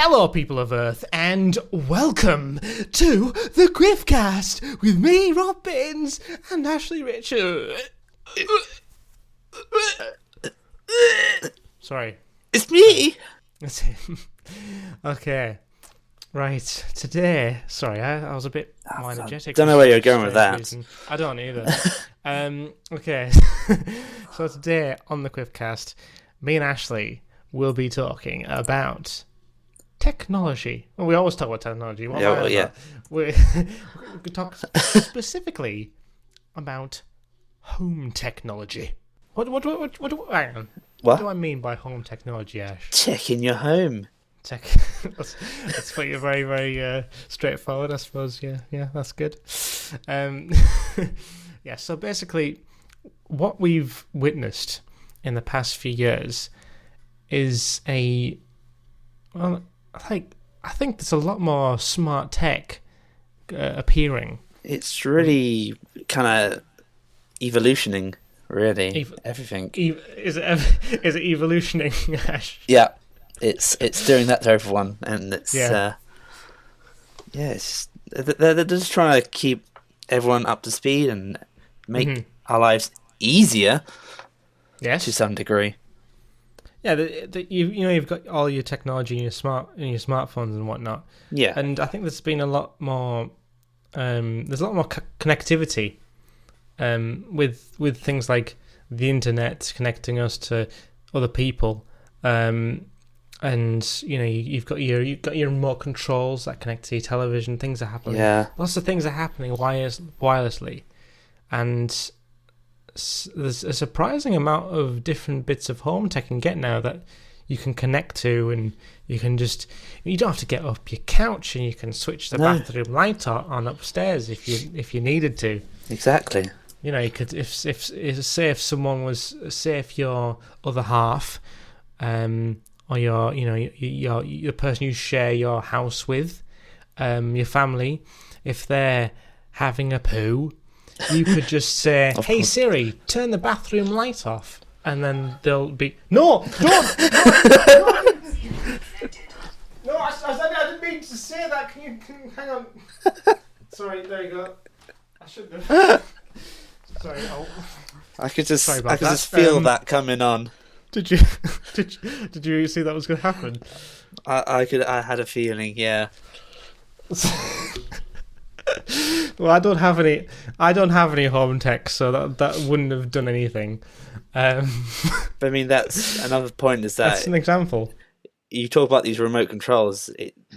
Hello, people of Earth, and welcome to the Griffcast with me, Rob Baines, and Ashley Richard. Sorry. It's me! That's him. Okay. Right. Today, sorry, I was a bit more energetic. Don't know where you're going with that. Reason. I don't either. Okay. So today on the Griffcast, me and Ashley will be talking about technology. Well, we always talk about technology. We could talk specifically about home technology. What hang on. What do I mean by home technology, Ash? Tech in your home. Tech. That's pretty very, very straightforward, I suppose. Yeah, that's good. Yeah. So basically, what we've witnessed in the past few years is I think there's a lot more smart tech appearing. It's really kind of evolutioning, really. Everything. Is it evolutioning, Ash? Yeah, it's doing that to everyone, and it's it's they're just trying to keep everyone up to speed and make our lives easier. Yes, to some degree. Yeah, you've got all your technology in your smartphones and whatnot. Yeah, and I think there's been a lot more. There's a lot more connectivity, with things like the internet connecting us to other people, and you've got your remote controls that connect to your television. Things are happening. Yeah, lots of things are happening wirelessly, and there's a surprising amount of different bits of home tech you can get now that you can connect to, and you don't have to get up your couch, and you can switch the bathroom light on upstairs if you needed to. Exactly. You could if someone was, say if your other half, or your person you share your house with, your family, if they're having a poo, you could just say, "Hey Siri, turn the bathroom light off," and then they'll be, "No, don't, no, I didn't mean to say that. Can you hang on? Sorry, there you go. I shouldn't have. Sorry, I could just feel that coming on. Did you see that was going to happen? I had a feeling, yeah. Well, I don't have any home tech, so that wouldn't have done anything. But I mean, that's another point. Is that that's an example? You talk about these remote controls;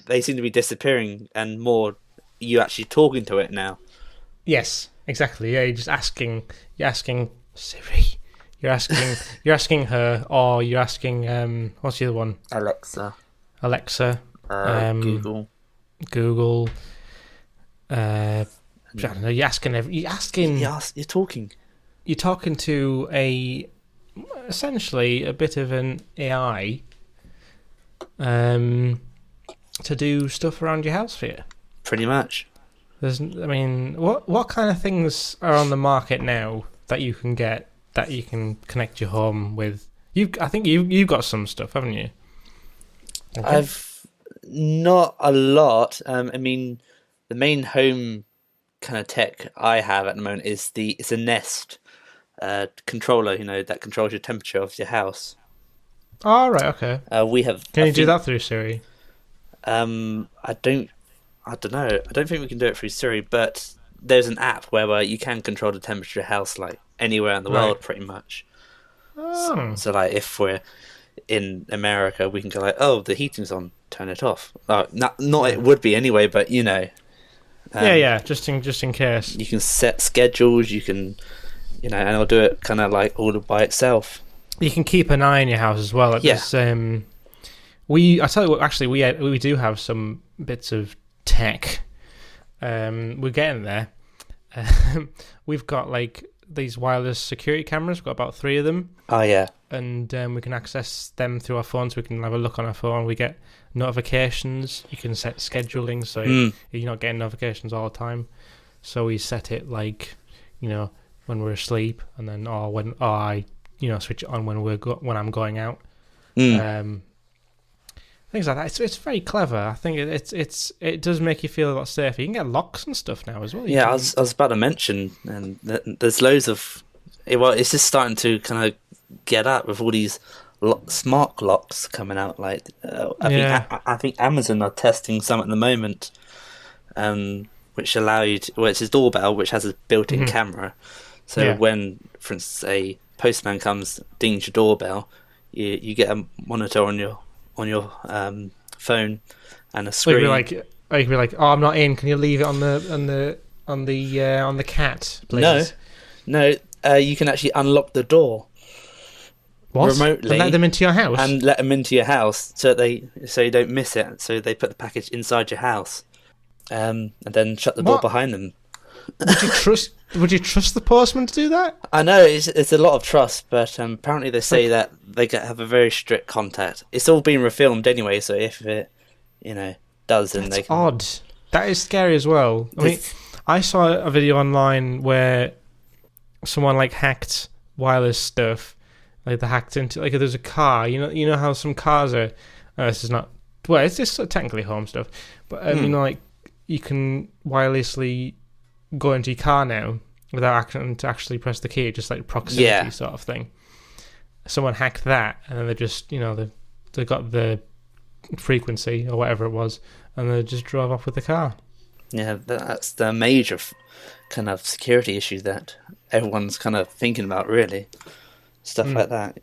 they seem to be disappearing, and more you actually talking to it now. Yes, exactly. Yeah, you're asking Siri. You're asking her, or you're asking what's the other one? Alexa. Google. I don't know. You're talking. You're talking to essentially a bit of an AI, to do stuff around your house for you. Pretty much. What kind of things are on the market now that you can get that you can connect your home with? I think you've got some stuff, haven't you? Okay. I've not a lot. I mean, the main home kind of tech I have at the moment is it's a Nest controller, that controls your temperature of your house. Oh, right, okay. We have. Can you do that through Siri? I don't know. I don't think we can do it through Siri, but there's an app where you can control the temperature of your house, like anywhere in the world, pretty much. Oh. So like, if we're in America, we can go like, "Oh, the heating's on, turn it off." Not it would be anyway, but just in case. You can set schedules. You can, and it'll do it kind of like all by itself. You can keep an eye on your house as well. I tell you what, actually, we do have some bits of tech. We're getting there. We've got like these wireless security cameras. We've got about 3 of them. Oh yeah. And we can access them through our phones. We can have a look on our phone. We get notifications. You can set scheduling, so you're not getting notifications all the time. So we set it like, when we're asleep, and then I switch it on when I'm going out. things like that. It's very clever. I think it does make you feel a lot safer. You can get locks and stuff now as well. I was about to mention, and there's loads of. Well, it's just starting to kind of get up with all these smart locks coming out. Like I think Amazon are testing some at the moment, which allow you to. Well, it's a doorbell which has a built-in camera, so when, for instance, a postman comes, dings your doorbell, you get a monitor on your phone and a screen. You could be like, oh, I'm not in. Can you leave it on the cat, please? No. You can actually unlock the door. What? Remotely, and let them into your house, and let them into your house so you don't miss it. So they put the package inside your house, and then shut the door behind them. Would you trust the postman to do that? I know it's a lot of trust, but apparently they say that they have a very strict contact. It's all been refilmed anyway, so if it, does, then they can... odd. That is scary as well. I mean, I saw a video online where someone hacked wireless stuff. They hacked into there's a car. You know how some cars are. This is not. Well, it's just technically home stuff, but you can wirelessly go into your car now without having to actually press the key, just proximity sort of thing. Someone hacked that, and then they just they got the frequency or whatever it was, and they just drove off with the car. Yeah, that's the major kind of security issue that everyone's kind of thinking about, really. Stuff like that.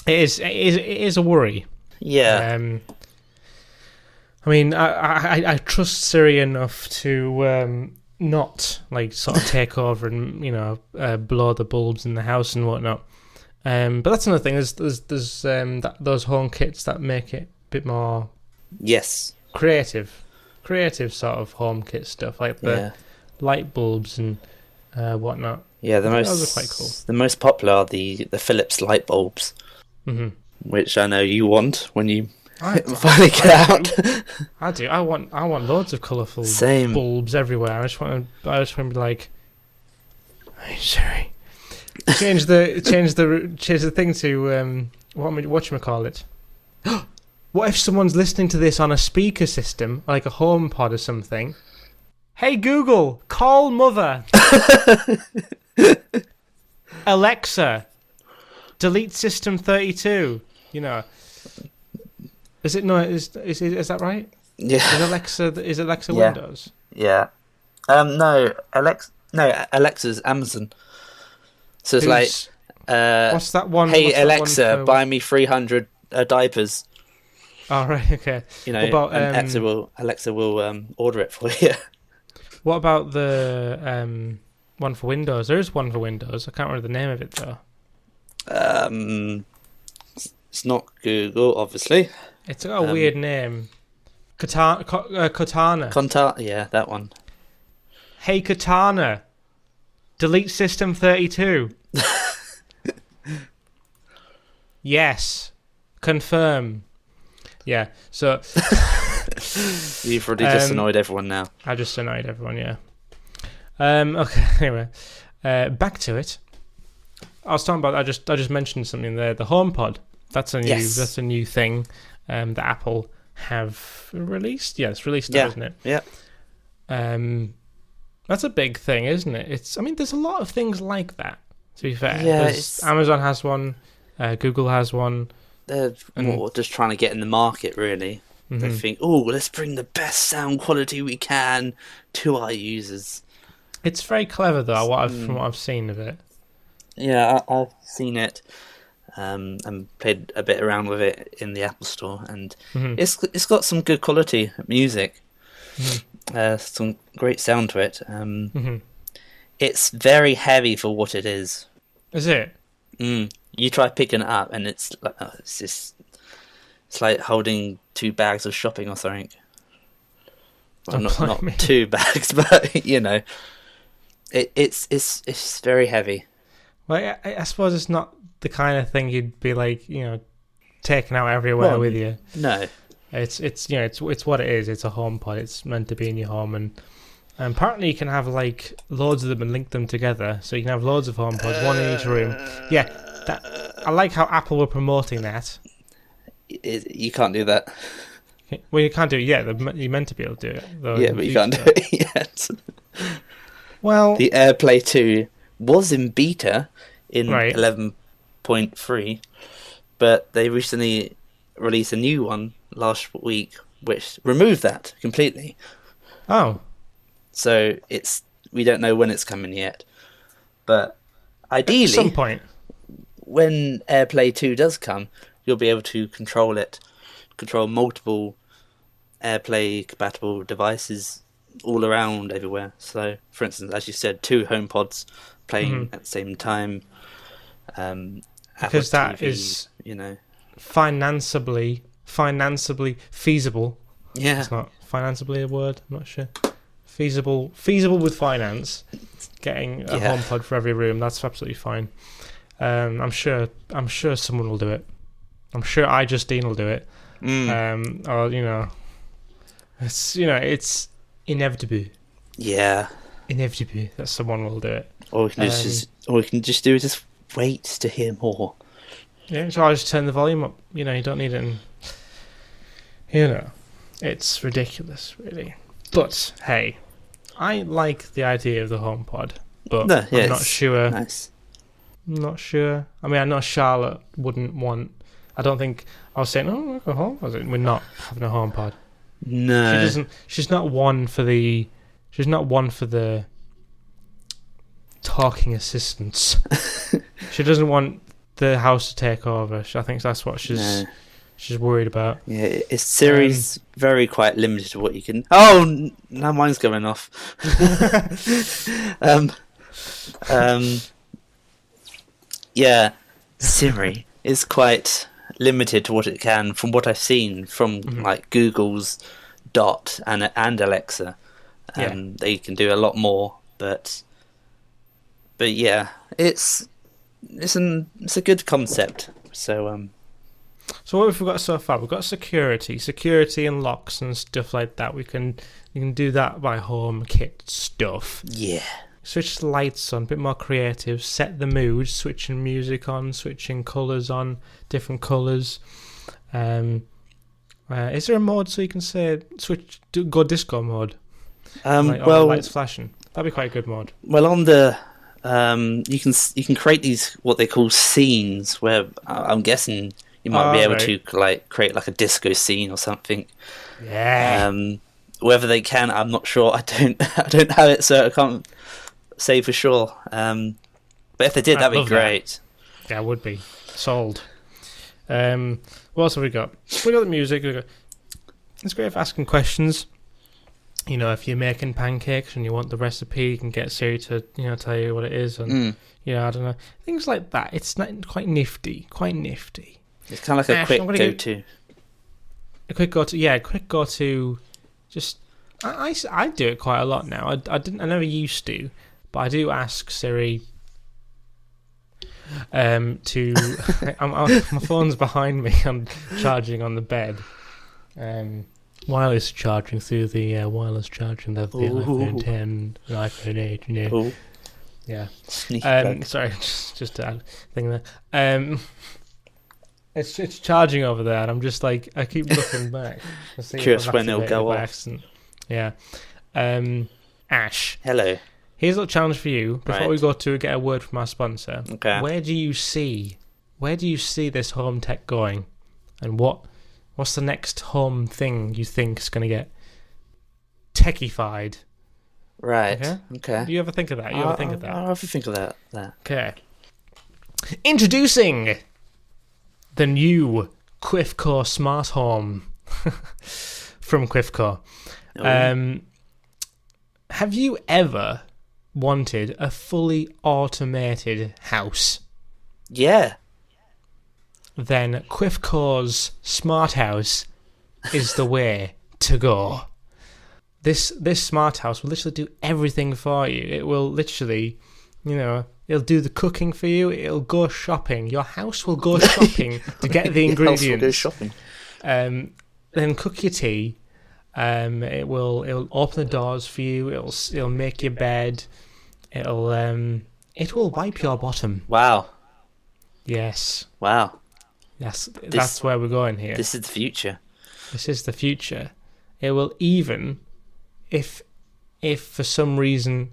It is a worry. Yeah. I mean, I trust Siri enough to not sort of take over and blow the bulbs in the house and whatnot. But that's another thing. There's those home kits that make it a bit more creative sort of home kit stuff, like the light bulbs and whatnot. Yeah, those are quite cool. The most popular are the Philips light bulbs, which I know you want when you finally get out. I do. I want loads of colourful bulbs everywhere. I just want to be like, hey Siri, change the thing to whatchamacallit. What if someone's listening to this on a speaker system, like a HomePod or something? Hey Google, call mother. Alexa, delete system 32. Is it no? Is that right? Yeah. Is Alexa Windows? Yeah. No. Alexa's Amazon. So it's what's that one? Hey Alexa, buy me 300 diapers. Oh right, okay. What about, Alexa will order it for you. What about the one for Windows? There is one for Windows. I can't remember the name of it though. It's not Google, obviously. It's got a weird name. Cortana. Yeah, that one. Hey Cortana, delete system 32. Yes. Confirm. Yeah, so... You've already just annoyed everyone now. I just annoyed everyone, yeah. Okay, anyway. Back to it. I was talking about... I just mentioned something there. The HomePod. That's a new thing that Apple have released. Yeah, it's released now, isn't it? Yeah. That's a big thing, isn't it? There's a lot of things like that, to be fair. Yeah, Amazon has one. Google has one. They're more just trying to get in the market, really. Mm-hmm. They think, let's bring the best sound quality we can to our users. It's very clever, though, from what I've seen of it. Yeah, I've seen it and played a bit around with it in the Apple Store, and it's got some good quality music. Some great sound to it. It's very heavy for what it is. Is it? You try picking it up, and it's like holding 2 bags of shopping or something. Well, not 2 bags, but it's very heavy. Well, I suppose it's not the kind of thing you'd be taking out everywhere with you. No, it's what it is. It's a HomePod. It's meant to be in your home, and apparently you can have loads of them and link them together, so you can have loads of HomePods, one in each room. Yeah, I like how Apple were promoting that. You can't do that. Well, you can't do it yet. You're meant to be able to do it. Yeah, but you can't do it yet. Well, the AirPlay 2 was in beta in right. 11.3, but they recently released a new one last week, which removed that completely. Oh. So we don't know when it's coming yet. But ideally, at some point, when AirPlay 2 does come, you'll be able to control multiple AirPlay compatible devices all around everywhere. So, for instance, as you said, 2 HomePods playing at the same time. Because that TV, is, financeably feasible. Yeah, it's not financeably a word. I'm not sure. Feasible with finance. Getting a HomePod for every room, that's absolutely fine. I'm sure someone will do it. I'm sure iJustine will do it. Or it's inevitable. Yeah, inevitable that someone will do it. Or we can just do is just wait to hear more. Yeah, so I'll just turn the volume up. You don't need it. It's ridiculous, really. But hey, I like the idea of the HomePod, but I'm not sure. Nice. I'm not sure. I mean, I know Charlotte wouldn't want. I don't think I was saying, "Oh, look, a HomePod." We're not having a HomePod. No, she doesn't. She's not one for the. She's not one for the talking assistants. She doesn't want the house to take over. I think that's what she's worried about. Yeah, Siri's quite limited to what you can. Oh, now mine's going off. Yeah, Siri is quite limited to what it can, from what I've seen from like Google's Dot and Alexa. They can do a lot more, but yeah, it's a good concept. So So what have we got so far? We've got security and locks and stuff like that. You can do that by HomeKit stuff. Yeah. Switch the lights on, a bit more creative. Set the mood, switching music on, switching colours on, different colours. Is there a mode so you can say go disco mode? Lights flashing. That'd be quite a good mode. Well, on the you can create these what they call scenes, where I'm guessing you might be able to create like a disco scene or something. Yeah. Whether they can, I'm not sure. I don't have it, so I can't say for sure. But if they did, that'd be great. That. Yeah, it would be. Sold. What else have we got? We got the music. It's great for asking questions. If you're making pancakes and you want the recipe, you can get Siri to tell you what it is, and I don't know, things like that. It's not quite nifty. It's kind of like a quick go-to. A quick go-to, yeah. A quick go-to. Just I do it quite a lot now. I never used to, but I do ask Siri. My phone's behind me. I'm charging on the bed. Wireless charging through the wireless charging of the iPhone 10, the iPhone 8. Ooh. Yeah. Sorry, just to add a thing there. It's charging over there, and I'm just like, I keep looking back. Curious when it'll go off. Accident. Yeah. Ash. Hello. Here's a little challenge for you before we go to get a word from our sponsor. Okay. Where do you see this home tech going, and what's the next home thing you think is going to get techified? Right. Okay. Do you ever think of that? I'll have to think of that. Okay. Introducing the new Quifco Smart Home from Quifco. Oh. Have you ever wanted a fully automated house? Yeah. Then Quifco's Smart House is the way to go. This Smart House will literally do everything for you. It will literally, it'll do the cooking for you. It'll go shopping. Your house will go shopping to get the ingredients. Your house will go shopping. Then cook your tea. It'll open the doors for you. It'll make your bed. It will wipe your bottom. Wow. Yes. Wow. That's where we're going here. This is the future. This is the future. It will even, if for some reason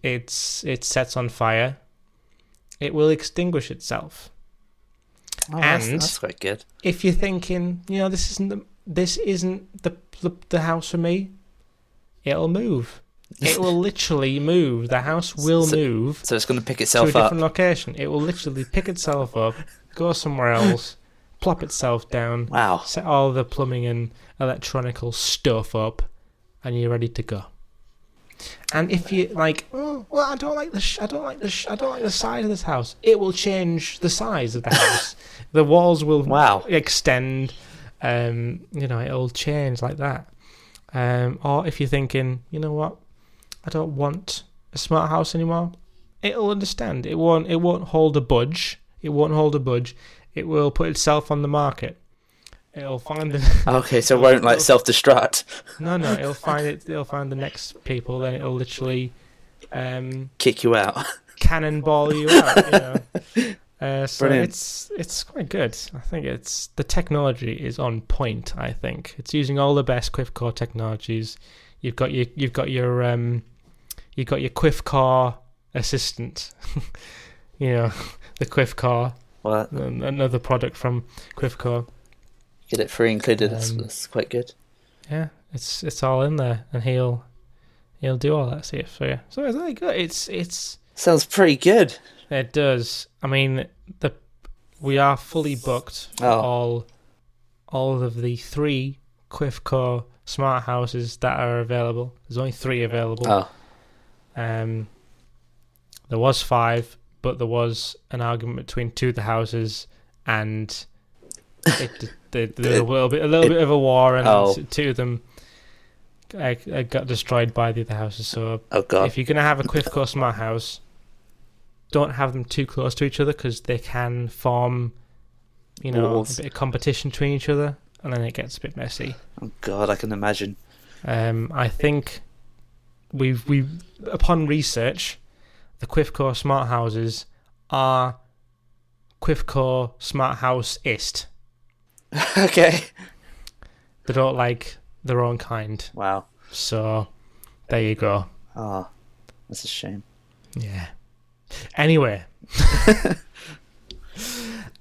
it sets on fire, it will extinguish itself. Oh, that's quite good. If you're thinking, this isn't the house for me, it'll move. It will literally move. The house will move. So it's going to pick itself up to a different location. It will literally pick itself up, go somewhere else, plop itself down. Wow. Set all the plumbing and electronical stuff up, and you're ready to go. And if you like, I don't like the size of this house, it will change the size of the house. The walls will extend. It'll change like that. Or if you're thinking, you know what, I don't want a smart house anymore, it'll understand. It won't hold a budge. It will put itself on the market. It'll find the... Okay, so it won't self-destruct. No, it'll find the next people, then it'll literally kick you out. Cannonball you out, So brilliant. It's quite good. I think the technology is on point. I think it's using all the best Quiff Core technologies. You've got your Quiff Core assistant. The Quiff Core. What? Another product from Quiff Core. Get it free included. That's quite good. Yeah, it's all in there, and he'll do all that stuff for you. So it's really good. It's sounds pretty good. It does. I mean, we are fully booked for all of the 3 Quiff Core smart houses that are available. There's only 3 available. There was 5, but there was an argument between 2 of the houses, and there was a little bit of a war, and 2 of them got destroyed by the other houses. So if you're gonna have a Quiff Core smart house, don't have them too close to each other, because they can form, a bit of competition between each other, and then it gets a bit messy. Oh God, I can imagine. I think we upon research, the Quiff Core smart houses are Quiff Core smart house-ist. Okay. They don't like their own kind. Wow. So there you go. Oh, that's a shame. Yeah. Anyway,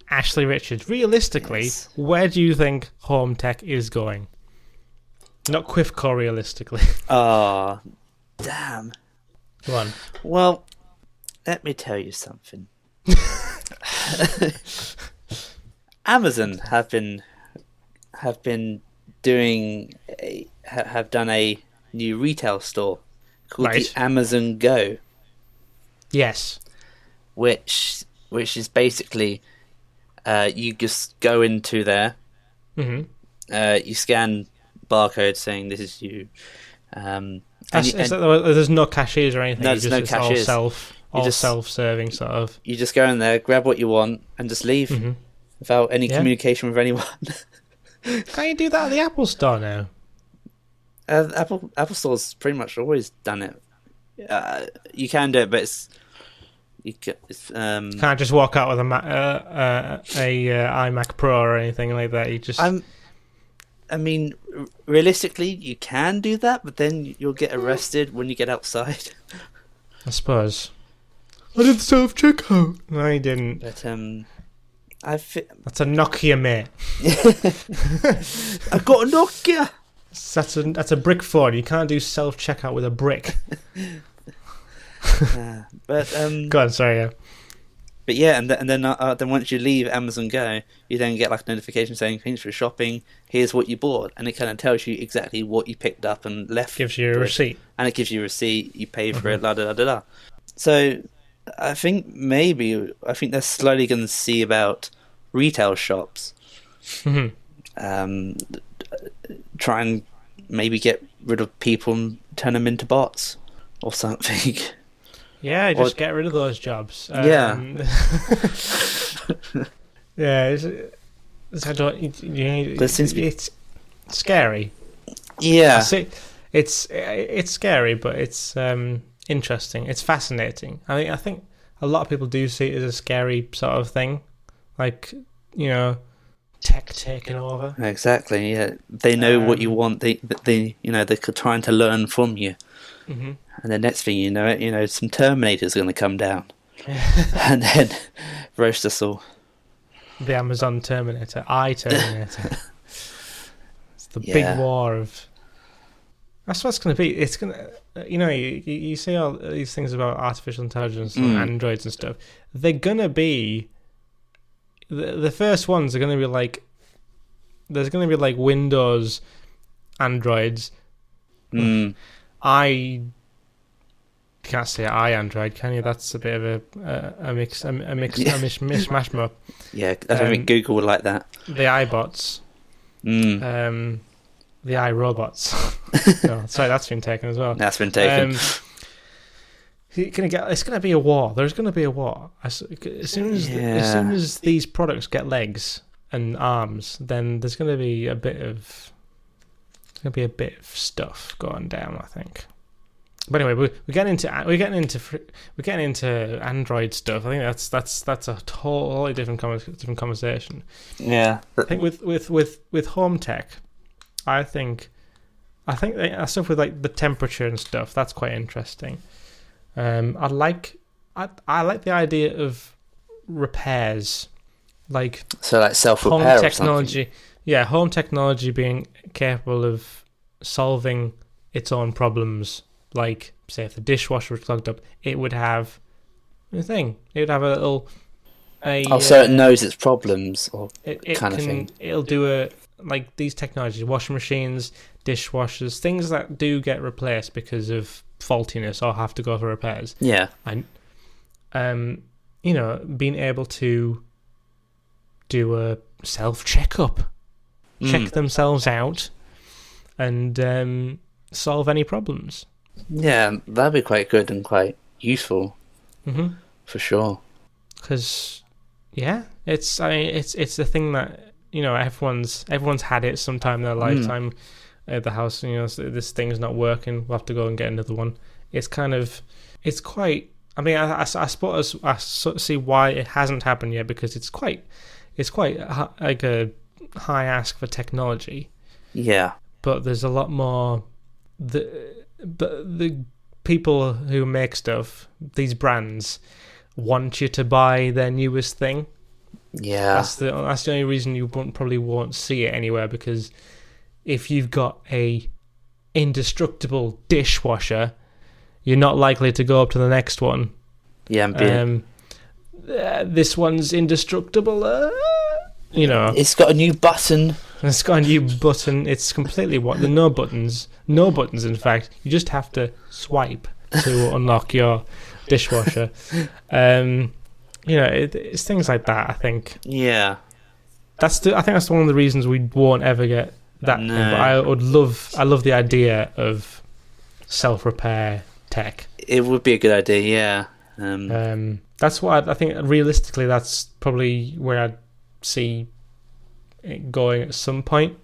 Ashley Richards, realistically, where do you think home tech is going? Not Quiff Core, realistically. Oh, damn. Go on. Well, let me tell you something. Amazon have done a new retail store called the Amazon Go. Yes. Which is basically you just go into there. Mm-hmm. You scan barcode saying this is you. There's no cashiers or anything. No, there's no cashiers. All self-serving sort of. You just go in there, grab what you want, and just leave without any communication with anyone. Can't you do that at the Apple Store now? Apple Store's pretty much always done it. You can do it, but you can't just walk out with a iMac Pro or anything like that. You just. I mean, realistically, you can do that, but then you'll get arrested when you get outside. I suppose. I did self-checkout. No, you didn't. But that's a Nokia, mate. I've got a Nokia. That's a brick phone. You can't do self-checkout with a brick. But go on, sorry. Yeah. But yeah, and then once you leave Amazon Go, you then get like a notification saying thanks for shopping. Here's what you bought, and it kind of tells you exactly what you picked up and left. Gives you a receipt, and it gives you a receipt. You pay for it. La da da da da. So I think they're slowly going to see about retail shops. Try and maybe get rid of people and turn them into bots or something. Yeah, just get rid of those jobs. Yeah. Yeah, it's scary. Yeah. It's scary, but it's interesting. It's fascinating. I think a lot of people do see it as a scary sort of thing. Like, tech taking over. Exactly. Yeah, they know what you want. They're trying to learn from you. Mm-hmm. And the next thing you know, some Terminators are going to come down, and then roast us all. The Amazon Terminator, Terminator. It's the big war of. That's what it's going to be. It's going to, you see all these things about artificial intelligence and androids and stuff. They're going to be. The first ones are going to be like. There's going to be like Windows androids. I can't say Android, can you? That's a bit of a mishmash up. Yeah, I don't think Google would like that. The iBots. The iRobots. No, sorry, that's been taken as well. That's been taken. It's going to be a war. There's going to be a war. As soon as these products get legs and arms, then there's going to be a bit of stuff going down, I think. But anyway, we're getting into Android stuff. I think that's a totally different conversation. Yeah, I think with home tech, I think stuff with like the temperature and stuff. That's quite interesting. I like the idea of repairs, like self-repair home technology. Or something. Yeah, home technology being capable of solving its own problems. Like, say, if the dishwasher was clogged up, it would have a thing. It would have a little. So it knows its problems, or kind of thing. It'll do like these technologies, washing machines, dishwashers, things that do get replaced because of faultiness or have to go for repairs. Yeah, and being able to do a self checkup, check themselves out, and solve any problems. Yeah, that'd be quite good and quite useful, for sure. Because, it's the thing that everyone's had it sometime in their lifetime. At the house, this thing's not working. We'll have to go and get another one. It's quite. I mean, I suppose I see why it hasn't happened yet, because it's quite like a high ask for technology. Yeah, but there's a lot more. The people who make stuff, these brands, want you to buy their newest thing. Yeah, that's the only reason you probably won't see it anywhere, because if you've got a indestructible dishwasher, you're not likely to go up to the next one. Yeah, this one's indestructible. It's got a new button. It's got a new button. It's completely There's no buttons. No buttons, in fact. You just have to swipe to unlock your dishwasher. It's things like that, I think. Yeah. I think that's one of the reasons we won't ever get that thing. But I love the idea of self-repair tech. It would be a good idea, yeah. That's what I think. Realistically, that's probably where I'd see it going at some point.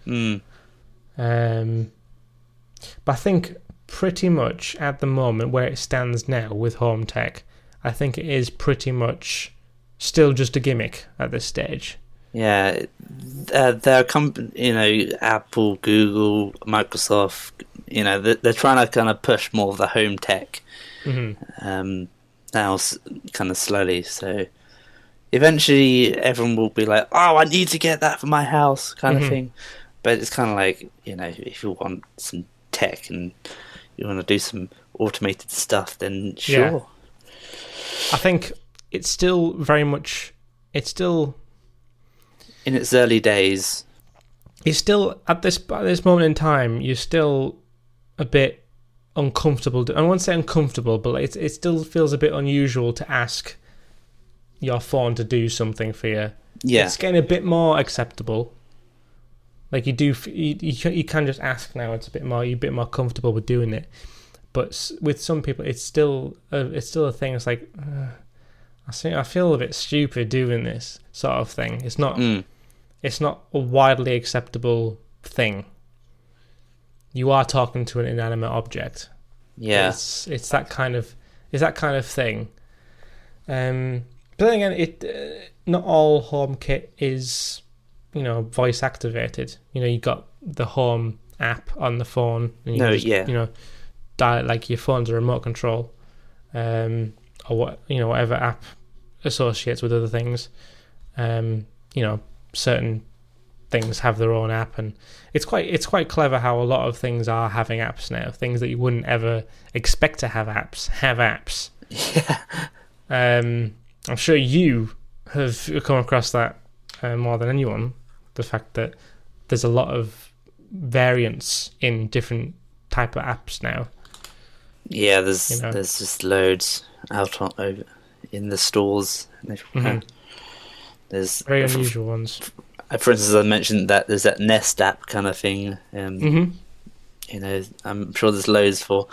But I think pretty much at the moment where it stands now with home tech, I think it is pretty much still just a gimmick at this stage. Yeah, there are Apple, Google, Microsoft. They're trying to kind of push more of the home tech. Now, kind of slowly. So eventually, everyone will be like, "Oh, I need to get that for my house," kind of thing. But it's kind of like, if you want some tech and you want to do some automated stuff, then sure. Yeah. I think it's still very much. It's still in its early days. It's still at this moment in time. You're still a bit uncomfortable. I won't say uncomfortable, but it still feels a bit unusual to ask your phone to do something for you. Yeah, it's getting a bit more acceptable. Like you can just ask now. You're a bit more comfortable with doing it. But with some people, it's still a thing. It's like I feel a bit stupid doing this sort of thing. It's not. It's not a widely acceptable thing. You are talking to an inanimate object. Yeah, it's that kind of thing. But then again, not all home kit is, voice activated. You got the home app on the phone, and like your phone's a remote control, or whatever app associates with other things. Certain things have their own app, and it's quite clever how a lot of things are having apps now. Things that you wouldn't ever expect to have apps. Yeah. I'm sure you have come across that more than anyone. The fact that there's a lot of variants in different type of apps now. Yeah, there's just loads out in the stores. Mm-hmm. There's very unusual ones. For instance, I mentioned that there's that Nest app kind of thing. I'm sure there's loads for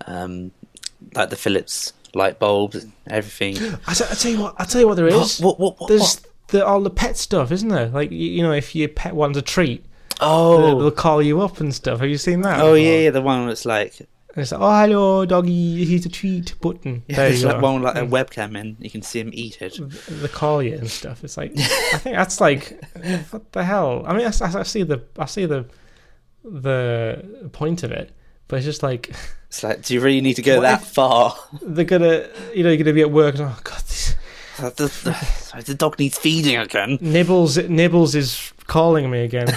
like the Philips light bulbs and everything. I tell you what there is. What? There's all the pet stuff, isn't there? Like if your pet wants a treat, they'll call you up and stuff. Have you seen that? Oh yeah, the one that's like. It's like, oh hello doggy, here's a treat button. Yeah, it's like one with like a webcam and you can see him eat it. They call you and stuff. It's like I think that's like what the hell. I mean, I see the point of it, but it's just like it's like, do you really need to go that far? They're gonna you're gonna be at work and the dog needs feeding again. Nibbles is calling me again.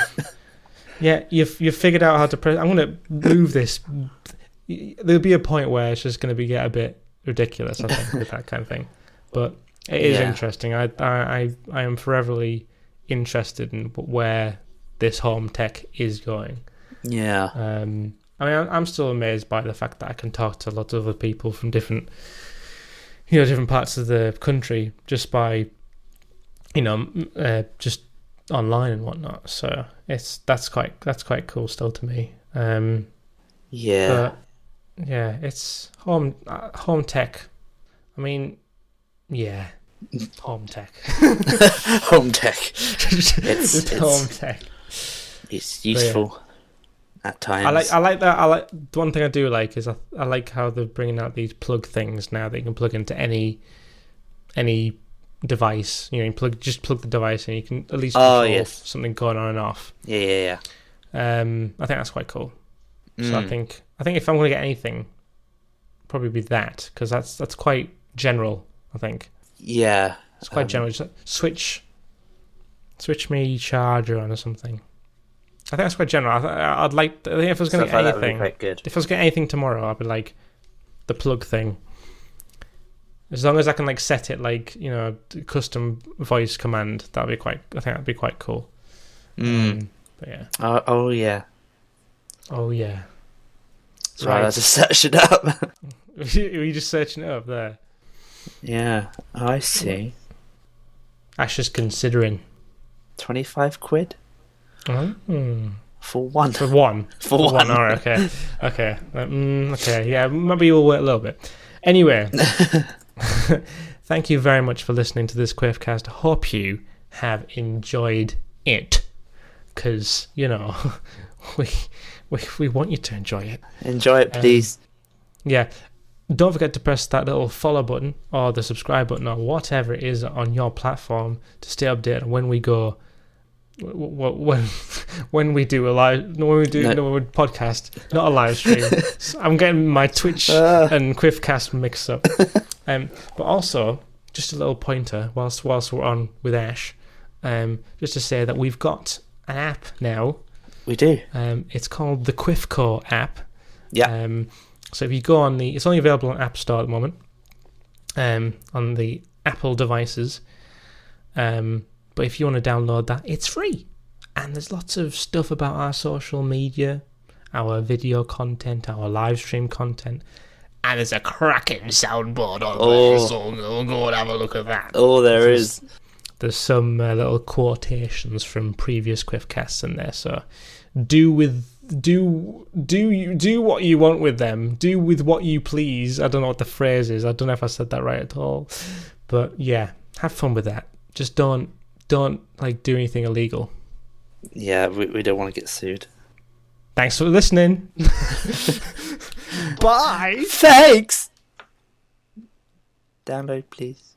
Yeah, you've figured out how to press. I'm gonna move this. There'll be a point where it's just going to get a bit ridiculous, I think, with that kind of thing. But it is interesting. I am foreverly interested in where this home tech is going. Yeah. I mean, I'm still amazed by the fact that I can talk to lots of other people from different parts of the country just by, just online and whatnot. So that's quite cool still to me. Yeah. But, yeah, it's home tech. I mean, yeah, home tech. Home tech. It's home tech. It's useful at times. I like that. The one thing I do like is I like how they're bringing out these plug things now that you can plug into any device. You plug the device and you can at least control something going on and off. Yeah. I think that's quite cool. So I think if I'm going to get anything, probably be that, because that's quite general. I think. Yeah, it's quite general. Just switch me charger on or something. I think that's quite general. I'd like. I think if I was going to get anything, if I was getting anything tomorrow, I'd be like the plug thing. As long as I can set it custom voice command, that'd be quite. I think that'd be quite cool. But yeah. Oh yeah. Oh yeah. So I just searched it up. Were you just searching it up there? Yeah, I see. Ash is considering 25 quid. For one. For one. For one. All right. Okay. Okay. Okay. Yeah. Maybe we'll wait a little bit. Anyway, thank you very much for listening to this Quiffcast. I hope you have enjoyed it, because we want you to enjoy it. Enjoy it, please. Yeah. Don't forget to press that little follow button or the subscribe button or whatever it is on your platform to stay updated when we go. When we do a podcast, not a live stream. I'm getting my Twitch and Quiffcast mixed up. But also, just a little pointer whilst we're on with Ash, just to say that we've got an app now. We do. It's called the Quiffco app. Yeah. So if you go on it's only available on App Store at the moment, on the Apple devices. But if you want to download that, it's free. And there's lots of stuff about our social media, our video content, our live stream content. And there's a cracking soundboard on there, so go and have a look at that. Oh, there is. There's some little quotations from previous Quiffcasts in there, so do what you want with them. Do with what you please. I don't know what the phrase is. I don't know if I said that right at all. But yeah, have fun with that. Just don't do anything illegal. Yeah, we don't want to get sued. Thanks for listening. Bye. Thanks. Download, please.